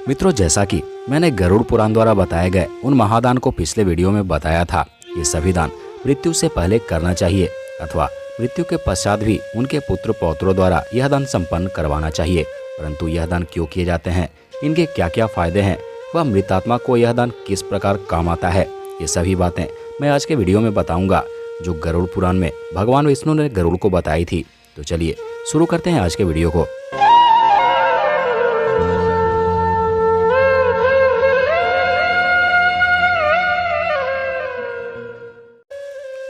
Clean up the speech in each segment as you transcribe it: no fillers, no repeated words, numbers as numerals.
मित्रों, जैसा कि मैंने गरुड़ पुराण द्वारा बताए गए उन महादान को पिछले वीडियो में बताया था, ये सभी दान मृत्यु से पहले करना चाहिए अथवा मृत्यु के पश्चात भी उनके पुत्र पौत्रों द्वारा यह दान संपन्न करवाना चाहिए। परंतु यह दान क्यों किए जाते हैं, इनके क्या क्या फायदे हैं, वह मृतात्मा को यह दान किस प्रकार काम आता है, ये सभी बातें मैं आज के वीडियो में बताऊंगा, जो गरुड़ पुराण में भगवान विष्णु ने गरुड़ को बताई थी। तो चलिए शुरू करते हैं आज के वीडियो को।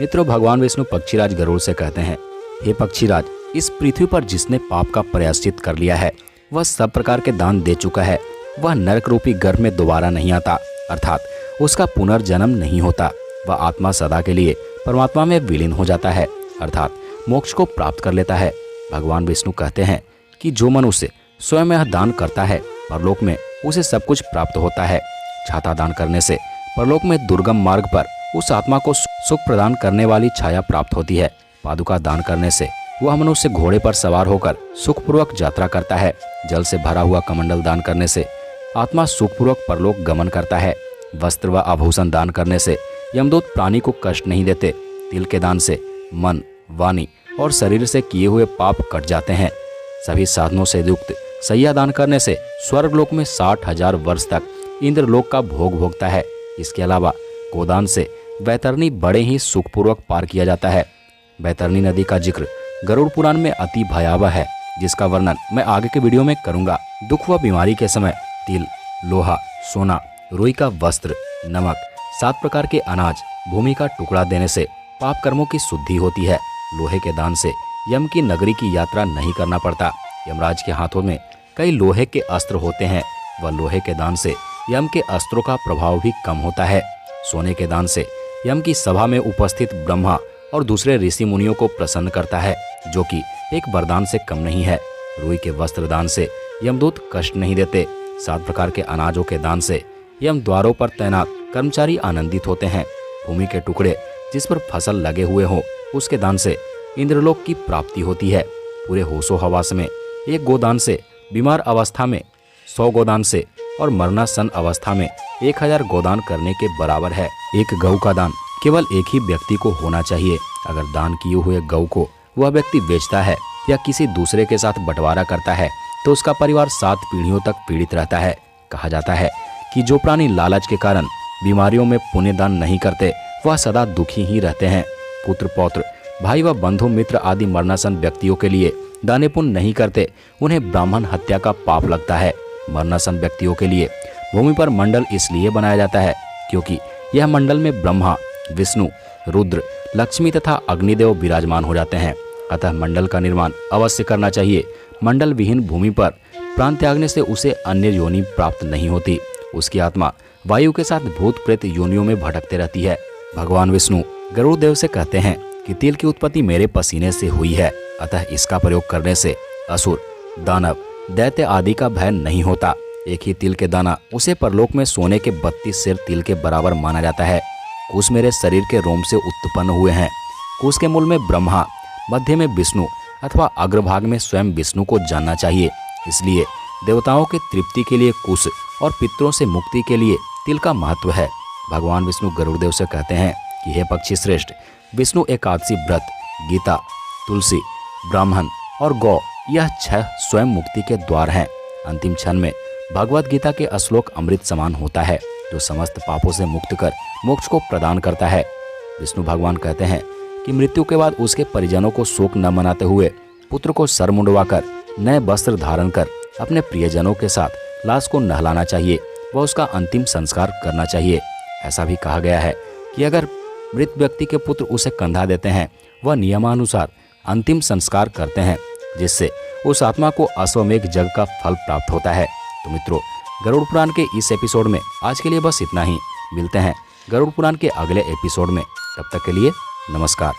मित्रों, भगवान विष्णु पक्षीराज गरुड़ से कहते हैं, हे पक्षीराज, इस पृथ्वी पर जिसने पाप का प्रायश्चित कर लिया है वह सब प्रकार के दान दे चुका है। वह नरक रूपी गर्भ में दोबारा नहीं आता, अर्थात उसका पुनर्जन्म नहीं होता। वह आत्मा सदा के लिए परमात्मा में विलीन हो जाता है, अर्थात मोक्ष को प्राप्त कर लेता है। भगवान विष्णु कहते हैं कि जो मनुष्य स्वयं यह दान करता है परलोक में उसे सब कुछ प्राप्त होता है। छाता दान करने से परलोक में दुर्गम मार्ग पर उस आत्मा को सुख प्रदान करने वाली छाया प्राप्त होती है। पादुका दान करने से वह मनुष्य घोड़े पर सवार होकर सुखपूर्वक यात्रा करता है। जल से भरा हुआ कमंडल दान करने से आत्मा सुखपूर्वक परलोक गमन करता है। वस्त्र व आभूषण दान करने से यमदूत प्राणी को कष्ट नहीं देते। तिल के दान से मन, वाणी और शरीर से किए हुए पाप कट जाते हैं। सभी साधनों से युक्त सैया दान करने से स्वर्गलोक में 60,000 वर्ष तक इंद्रलोक का भोग भोगता है। इसके अलावा गोदान से वैतरणी बड़े ही सुखपूर्वक पार किया जाता है। वैतरणी नदी का जिक्र गरुड़ पुराण में अति भयावह है, जिसका वर्णन मैं आगे के वीडियो में करूंगा। दुख व बीमारी के समय तिल, लोहा, सोना, रुई का वस्त्र, नमक, 7 प्रकार के अनाज, भूमि का टुकड़ा देने से पाप कर्मों की शुद्धि होती है। लोहे के दान से यम की नगरी की यात्रा नहीं करना पड़ता। यमराज के हाथों में कई लोहे के अस्त्र होते हैं। वह लोहे के दान से यम के अस्त्रों का प्रभाव भी कम होता है। सोने के दान से यम की सभा में उपस्थित ब्रह्मा और दूसरे ऋषि मुनियों को प्रसन्न करता है, जो कि एक वरदान से कम नहीं है। रुई के वस्त्र दान से यमदूत कष्ट नहीं देते। 7 प्रकार के अनाजों के दान से यम द्वारों पर तैनात कर्मचारी आनंदित होते हैं। भूमि के टुकड़े जिस पर फसल लगे हुए हो उसके दान से इंद्रलोक की प्राप्ति होती है। पूरे होशो हवास में 1 गोदान से, बीमार अवस्था में 100 गोदान से और मरणासन अवस्था में 1000 गोदान करने के बराबर है। एक गऊ का दान केवल एक ही व्यक्ति को होना चाहिए। अगर दान किए हुए गऊ को वह व्यक्ति बेचता है या किसी दूसरे के साथ बंटवारा करता है तो उसका परिवार 7 पीढ़ियों तक पीड़ित रहता है। कहा जाता है कि जो प्राणी लालच के कारण बीमारियों में पुण्य दान नहीं करते वह सदा दुखी ही रहते हैं। पुत्र, पौत्र, भाई व बंधु मित्र आदि मरणासन व्यक्तियों के लिए दाने पुण्य नहीं करते, उन्हें ब्राह्मण हत्या का पाप लगता है। मरणासन व्यक्तियों के लिए भूमि पर मंडल इसलिए बनाया जाता है क्योंकि यह मंडल में ब्रह्मा, विष्णु, रुद्र, लक्ष्मी तथा अग्निदेव विराजमान हो जाते हैं। अतः मंडल का निर्माण अवश्य करना चाहिए। मंडल विहीन भूमि पर प्राण त्यागने से उसे अन्य योनि प्राप्त नहीं होती। उसकी आत्मा वायु के साथ भूत प्रेत योनियों में भटकते रहती है। भगवान विष्णु गरुड़ देव से कहते हैं कि तिल की उत्पत्ति मेरे पसीने से हुई है, अतः इसका प्रयोग करने से असुर, दानव, दैत्य आदि का भय नहीं होता। एक ही तिल के दाना उसे परलोक में सोने के 32 सिर तिल के बराबर माना जाता है। कुश मेरे शरीर के रोम से उत्पन्न हुए हैं। कुश के मूल में ब्रह्मा, मध्य में विष्णु अथवा अग्रभाग में स्वयं विष्णु को जानना चाहिए। इसलिए देवताओं के तृप्ति के लिए कुश और पितरों से मुक्ति के लिए तिल का महत्व है। भगवान विष्णु गरुड़देव से कहते हैं कि हे पक्षी श्रेष्ठ, विष्णु एकादशी व्रत, गीता, तुलसी, ब्राह्मण और गौ, यह 6 स्वयं मुक्ति के द्वार हैं। अंतिम क्षण में भगवत गीता के श्लोक अमृत समान होता है, जो समस्त पापों से मुक्त कर मोक्ष को प्रदान करता है। विष्णु भगवान कहते हैं कि मृत्यु के बाद उसके परिजनों को शोक न मनाते हुए पुत्र को सर मुंडवाकर नए वस्त्र धारण कर अपने प्रियजनों के साथ लाश को नहलाना चाहिए व उसका अंतिम संस्कार करना चाहिए। ऐसा भी कहा गया है कि अगर मृत व्यक्ति के पुत्र उसे कंधा देते हैं, वह नियमानुसार अंतिम संस्कार करते हैं, जिससे उस आत्मा को अश्वमेघ यज्ञ का फल प्राप्त होता है। तो मित्रों, गरुड़ पुराण के इस एपिसोड में आज के लिए बस इतना ही। मिलते हैं गरुड़ पुराण के अगले एपिसोड में। तब तक के लिए नमस्कार।